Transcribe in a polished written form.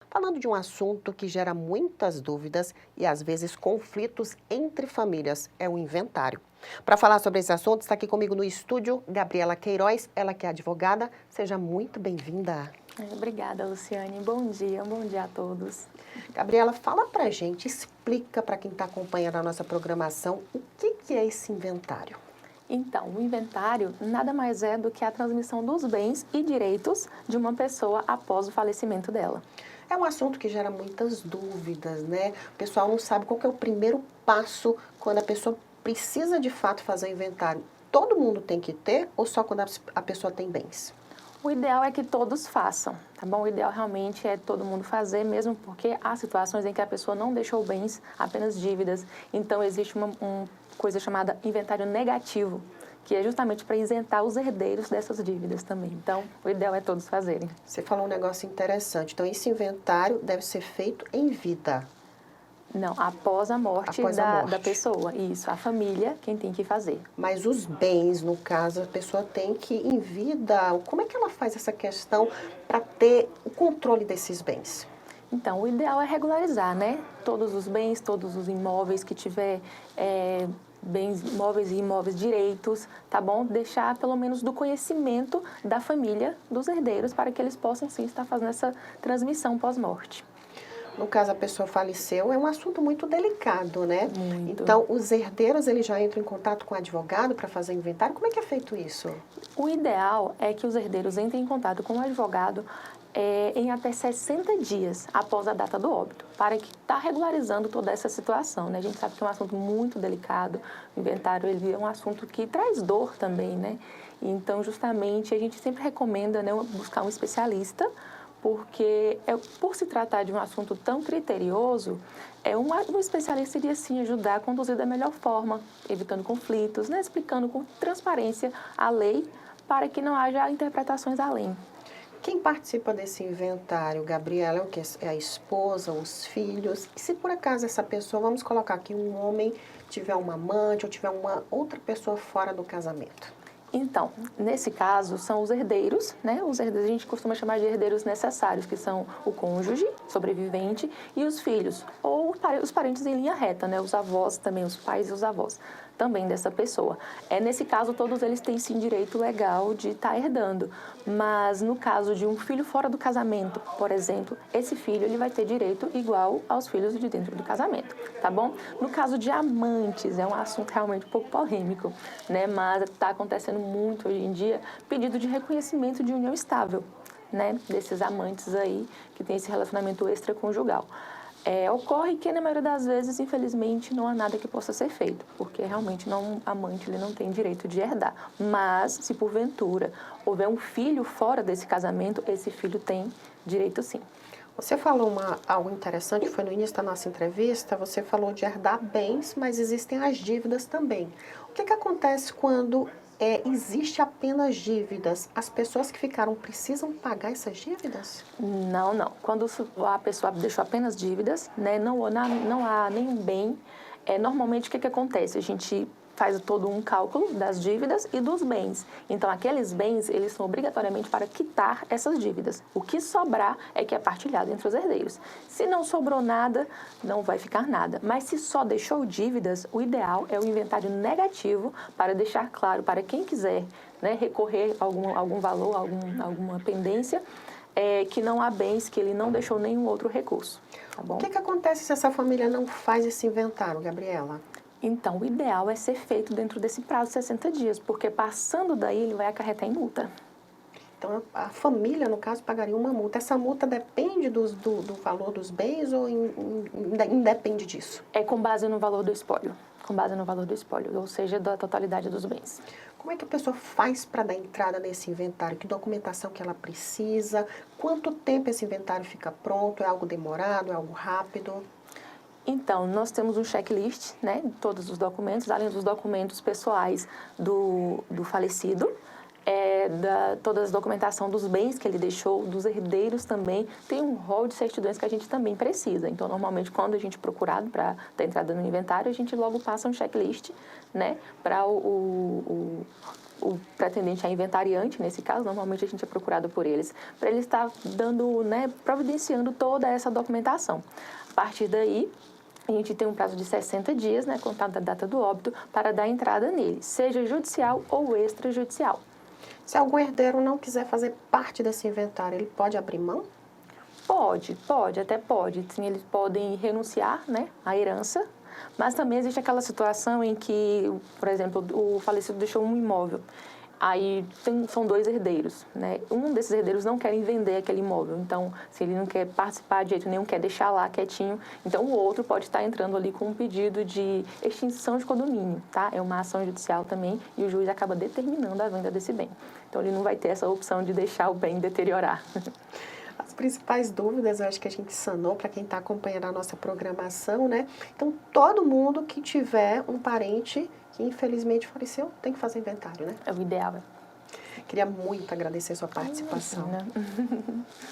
falando de um assunto que gera muitas dúvidas e às vezes conflitos entre famílias, é o inventário. Para falar sobre esse assunto, está aqui comigo no estúdio Gabriela Queiroz, ela que é advogada. Seja muito bem-vinda. Obrigada, Luciane. Um bom dia a todos. Gabriela, fala pra gente, explica para quem está acompanhando a nossa programação o que é esse inventário. Então, o inventário nada mais é do que a transmissão dos bens e direitos de uma pessoa após o falecimento dela. É um assunto que gera muitas dúvidas, né? O pessoal não sabe qual que é o primeiro passo quando a pessoa precisa de fato fazer o inventário. Todo mundo tem que ter ou só quando a pessoa tem bens? O ideal é que todos façam, tá bom? O ideal realmente é todo mundo fazer, mesmo porque há situações em que a pessoa não deixou bens, apenas dívidas. Então, existe uma coisa chamada inventário negativo, que é justamente para isentar os herdeiros dessas dívidas também. Então, o ideal é todos fazerem. Você falou um negócio interessante. Então, esse inventário deve ser feito em vida. Não, após a morte, da pessoa. Isso, a família quem tem que fazer. Mas os bens, no caso, a pessoa tem que, em vida, como é que ela faz essa questão para ter o controle desses bens? Então, o ideal é regularizar, né? Todos os bens, todos os imóveis que tiver bens móveis e imóveis direitos, tá bom? Deixar pelo menos do conhecimento da família, dos herdeiros, para que eles possam sim estar fazendo essa transmissão pós-morte. No caso, a pessoa faleceu, é um assunto muito delicado, né? Muito. Então, os herdeiros, eles já entram em contato com o advogado para fazer inventário? Como é que é feito isso? O ideal é que os herdeiros entrem em contato com o advogado em até 60 dias após a data do óbito, para que está regularizando toda essa situação, né? A gente sabe que é um assunto muito delicado, o inventário ele é um assunto que traz dor também, né? Então, justamente, a gente sempre recomenda, né, buscar um especialista, porque por se tratar de um assunto tão criterioso, um especialista iria sim ajudar a conduzir da melhor forma, evitando conflitos, né, explicando com transparência a lei para que não haja interpretações além. Quem participa desse inventário, Gabriela, é o quê? É a esposa, os filhos? E se por acaso essa pessoa, vamos colocar aqui, um homem tiver uma amante ou tiver uma outra pessoa fora do casamento? Então, nesse caso, são os herdeiros, né? Os herdeiros a gente costuma chamar de herdeiros necessários, que são o cônjuge, sobrevivente, e os filhos, ou os parentes em linha reta, né? Os avós também, os pais e os avós também dessa pessoa. Nesse caso, todos eles têm sim direito legal de estar herdando, mas no caso de um filho fora do casamento, por exemplo, esse filho ele vai ter direito igual aos filhos de dentro do casamento, tá bom? No caso de amantes, é um assunto realmente um pouco polêmico, né? Mas está acontecendo muito hoje em dia pedido de reconhecimento de união estável, né? Desses amantes aí que tem esse relacionamento extraconjugal. Ocorre que, na maioria das vezes, infelizmente, não há nada que possa ser feito, porque realmente um amante ele não tem direito de herdar. Mas, se porventura houver um filho fora desse casamento, esse filho tem direito sim. Você falou algo interessante, foi no início da nossa entrevista, você falou de herdar bens, mas existem as dívidas também. O que acontece quando existe apenas dívidas? As pessoas que ficaram precisam pagar essas dívidas? Não, não. Quando a pessoa deixou apenas dívidas, né, não há nenhum bem, normalmente o que acontece? A gente faz todo um cálculo das dívidas e dos bens. Então, aqueles bens, eles são obrigatoriamente para quitar essas dívidas. O que sobrar é que é partilhado entre os herdeiros. Se não sobrou nada, não vai ficar nada. Mas se só deixou dívidas, o ideal é o inventário negativo para deixar claro para quem quiser, né, recorrer a algum valor, alguma pendência, que não há bens, que ele não deixou nenhum outro recurso. Tá bom? O que acontece se essa família não faz esse inventário, Gabriela? Então, o ideal é ser feito dentro desse prazo de 60 dias, porque passando daí ele vai acarretar em multa. Então, a família, no caso, pagaria uma multa. Essa multa depende do valor dos bens ou independe disso? É com base no valor do espólio. Com base no valor do espólio, ou seja, da totalidade dos bens. Como é que a pessoa faz para dar entrada nesse inventário? Que documentação que ela precisa? Quanto tempo esse inventário fica pronto? É algo demorado? É algo rápido? Então, nós temos um checklist, né, de todos os documentos, além dos documentos pessoais do falecido. toda a documentação dos bens que ele deixou, dos herdeiros também. Tem um rol de certidões que a gente também precisa. Então, normalmente, quando a gente é procurado para dar entrada no inventário, a gente logo passa um checklist, né, para o pretendente a inventariante, nesse caso, normalmente a gente é procurado por eles, para ele estar dando, né, providenciando toda essa documentação. A partir daí, a gente tem um prazo de 60 dias, né, contado da data do óbito, para dar entrada nele, seja judicial ou extrajudicial. Se algum herdeiro não quiser fazer parte desse inventário, ele pode abrir mão? Pode, até pode. Sim, eles podem renunciar, né, à herança, mas também existe aquela situação em que, por exemplo, o falecido deixou um imóvel. Aí são dois herdeiros, né? Um desses herdeiros não quer vender aquele imóvel, então se ele não quer participar de jeito nenhum, quer deixar lá quietinho, então o outro pode estar entrando ali com um pedido de extinção de condomínio, tá? É uma ação judicial também e o juiz acaba determinando a venda desse bem. Então ele não vai ter essa opção de deixar o bem deteriorar. As principais dúvidas, eu acho que a gente sanou para quem está acompanhando a nossa programação, né? Então, todo mundo que tiver um parente que infelizmente faleceu, tem que fazer inventário, né? É o ideal. Queria muito agradecer a sua participação. Imagina.